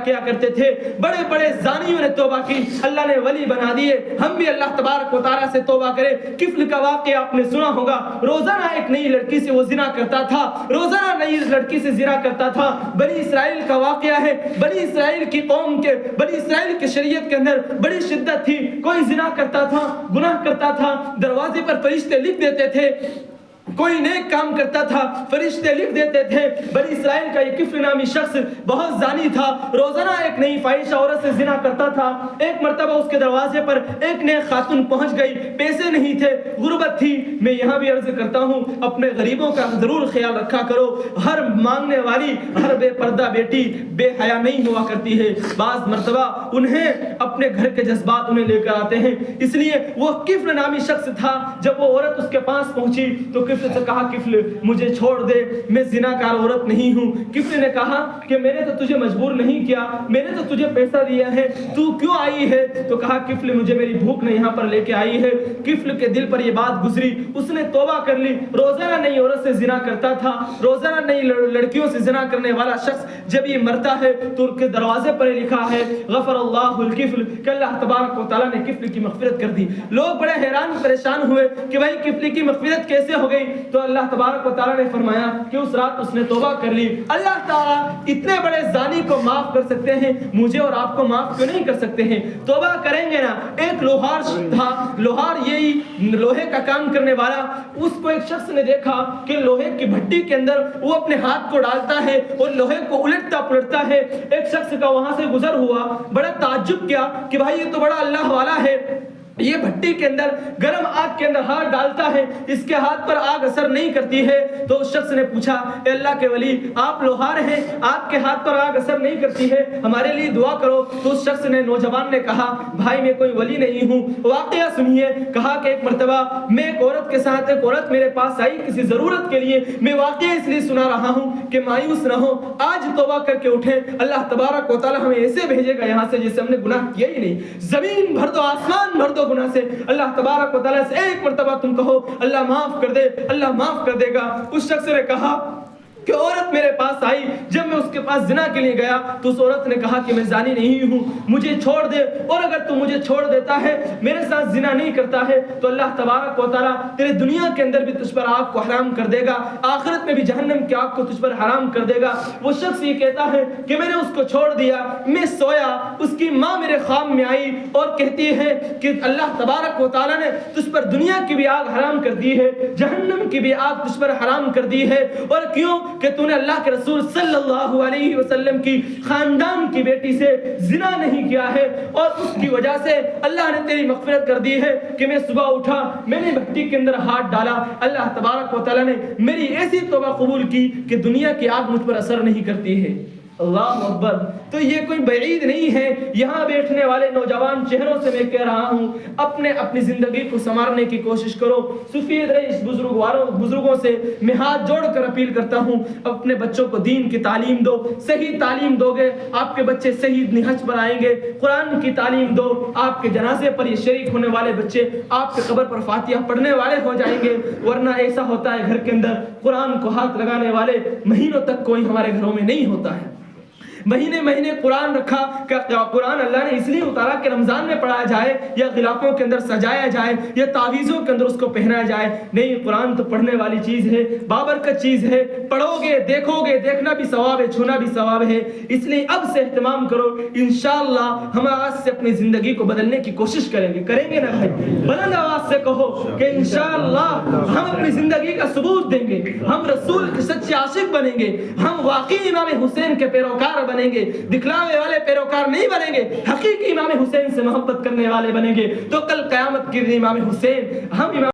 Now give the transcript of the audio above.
کیا کرتے تھے. بڑے بڑے زانیوں نے توبہ کی, اللہ نے ولی بنا دیے. ہم بھی اللہ تبارک و تعالیٰ سے توبہ کریں. کفل کا واقعہ آپ نے سنا ہوگا. روزانہ ایک نئی لڑکی سے وہ زنا کرتا تھا, روزانہ نئی لڑکی سے زنا کرتا تھا. بنی اسرائیل کا واقعہ ہے. بنی اسرائیل کی قوم کے, بنی اسرائیل کی شریعت کے اندر بڑی شدت تھی. کوئی زنا کرتا تھا, گناہ کرتا تھا, دروازے پر فرشتے لکھ دیتے تھے. کوئی نیک کام کرتا تھا, فرشتے لکھ دیتے تھے. بنی اسرائیل کا یہ کفل نامی شخص بہت زانی تھا. روزانہ ایک نئی فاحشہ عورت سے زنا کرتا تھا. ایک مرتبہ اس کے دروازے پر ایک نیک خاتون پہنچ گئی. پیسے نہیں تھے, غربت تھی. میں یہاں بھی عرض کرتا ہوں, اپنے غریبوں کا ضرور خیال رکھا کرو. ہر مانگنے والی, ہر بے پردہ بیٹی بے حیا نہیں ہوا کرتی ہے. بعض مرتبہ انہیں اپنے گھر کے جذبات انہیں لے کر آتے ہیں. اس لیے وہ کفل نامی شخص تھا. جب وہ عورت اس کے پاس پہنچی تو کفل سے کہا, کفل مجھے چھوڑ دے, میں زناکار عورت نہیں ہوں. کفل نے کہا کہ میں نے تو تجھے مجبور نہیں کیا, میں نے تو تجھے پیسہ دیا ہے, تو کیوں آئی ہے؟ تو کہا, کفل مجھے میری بھوک نے یہاں پر لے کے آئی ہے. کفل کے دل پر یہ بات گزری, اس نے توبہ کر لی. روزانہ نئی عورت سے زنا کرتا تھا, روزانہ نئی لڑکیوں سے زنا کرنے والا شخص جب یہ مرتا ہے تو ان کے دروازے پر لکھا ہے غفر اللہ الکفل, کہ اللہ تبارک و تعالیٰ نے کفل کی مغفرت کر دی. لوگ بڑے حیران پریشان ہوئے کہ بھائی کفل کی مغفرت کیسے ہو گئی؟ تو اللہ تبارک و تعالیٰ نے فرمایا کہ اس رات اس نے توبہ کر لی. اللہ تعالیٰ اتنے بڑے زانی کو معاف کر سکتے ہیں, مجھے اور آپ کو معاف کیوں نہیں کر سکتے ہیں؟ توبہ کریں گے نا. ایک لوہار تھا, لوہار یہی لوہے کا کام کرنے والا. اس کو ایک شخص نے دیکھا کہ لوہے کی بھٹی کے اندر وہ اپنے ہاتھ کو ڈالتا ہے اور لوہے کو الٹتا پلٹتا ہے. ایک شخص کا وہاں سے گزر ہوا, بڑا تعجب کیا کہ بھائی یہ تو بڑا اللہ والا ہے, یہ بھٹی کے اندر گرم آگ کے اندر ہاتھ ڈالتا ہے, اس کے ہاتھ پر آگ اثر نہیں کرتی ہے. تو اس شخص نے پوچھا, اے اللہ کے ولی, آپ لوہار ہیں, آپ کے ہاتھ پر آگ اثر نہیں کرتی ہے, ہمارے لیے دعا کرو. تو اس شخص نے, نوجوان نے کہا, بھائی میں کوئی ولی نہیں ہوں, واقعہ سنیے. کہا کہ ایک مرتبہ میں ایک عورت کے ساتھ, ایک عورت میرے پاس آئی کسی ضرورت کے لیے. میں واقعہ اس لیے سنا رہا ہوں کہ مایوس نہ ہو, آج توبہ کر کے اٹھے. اللہ تبارک و تعالیٰ ہمیں ایسے بھیجے گا یہاں سے جیسے ہم نے گناہ کیا ہی نہیں. زمین بھر دو, آسمان بھر دو گناہ سے. اللہ تبارک و تعالیٰ سے ایک مرتبہ تم کہو اللہ معاف کر دے, اللہ معاف کر دے گا. اس شخص نے کہا کہ عورت میرے پاس آئی, جب میں اس کے پاس زنا کے لیے گیا تو اس عورت نے کہا کہ میں زانی نہیں ہوں, مجھے چھوڑ دے, اور اگر تو مجھے چھوڑ دیتا ہے, میرے ساتھ زنا نہیں کرتا ہے, تو اللہ تبارک و تعالیٰ تیرے دنیا کے اندر بھی تجھ پر آگ کو حرام کر دے گا, آخرت میں بھی جہنم کی آگ کو تجھ پر حرام کر دے گا. وہ شخص یہ کہتا ہے کہ میں نے اس کو چھوڑ دیا, میں سویا, اس کی ماں میرے خواب میں آئی اور کہتی ہے کہ اللہ تبارک و تعالیٰ نے تجھ پر دنیا کی بھی آگ حرام کر دی ہے, جہنم کی بھی آگ تجھ پر حرام کر دی ہے. اور کیوں؟ کہ تو نے اللہ کے رسول صلی اللہ علیہ وسلم کی خاندان کی بیٹی سے زنا نہیں کیا ہے, اور اس کی وجہ سے اللہ نے تیری مغفرت کر دی ہے. کہ میں صبح اٹھا, میں نے بھٹی کے اندر ہاتھ ڈالا, اللہ تبارک و تعالیٰ نے میری ایسی توبہ قبول کی کہ دنیا کی آگ مجھ پر اثر نہیں کرتی ہے. اللہ اکبر. تو یہ کوئی بعید نہیں ہے. یہاں بیٹھنے والے نوجوان چہروں سے میں کہہ رہا ہوں, اپنی زندگی کو سنوارنے کی کوشش کرو. سفید رئیس بزرگوں سے میں ہاتھ جوڑ کر اپیل کرتا ہوں, اپنے بچوں کو دین کی تعلیم دو. صحیح تعلیم دو گے, آپ کے بچے صحیح نہج پر آئیں گے. قرآن کی تعلیم دو, آپ کے جنازے پر یہ شریک ہونے والے بچے آپ کے قبر پر فاتحہ پڑھنے والے ہو جائیں گے. ورنہ ایسا ہوتا ہے, گھر کے اندر قرآن کو ہاتھ لگانے والے مہینوں تک کوئی ہمارے گھروں میں نہیں ہوتا ہے. مہینے قرآن رکھا کہ قرآن اللہ نے اس لیے اتارا کہ رمضان میں پڑھایا جائے, یا غلافوں کے اندر سجایا جائے, یا تعویذوں کے اندر اس کو پہنایا جائے. نہیں, قرآن تو پڑھنے والی چیز ہے, بابرکت چیز ہے. پڑھو گے, دیکھو گے, دیکھنا بھی ثواب ہے, چھونا بھی ثواب ہے. اس لیے اب سے اہتمام کرو. انشاءاللہ ہم آج سے اپنی زندگی کو بدلنے کی کوشش کریں گے نا بھائی؟ بلند آواز سے کہو کہ انشاءاللہ ہم اپنی زندگی کا ثبوت دیں گے, ہم رسول کے سچے عاشق بنیں گے, ہم واقعی امام حسین کے پیروکار بنیں گے, دکھلاوے والے پیروکار نہیں بنیں گے, حقیقی امام حسین سے محبت کرنے والے بنیں گے. تو کل قیامت کے دن امام حسین, ہم امام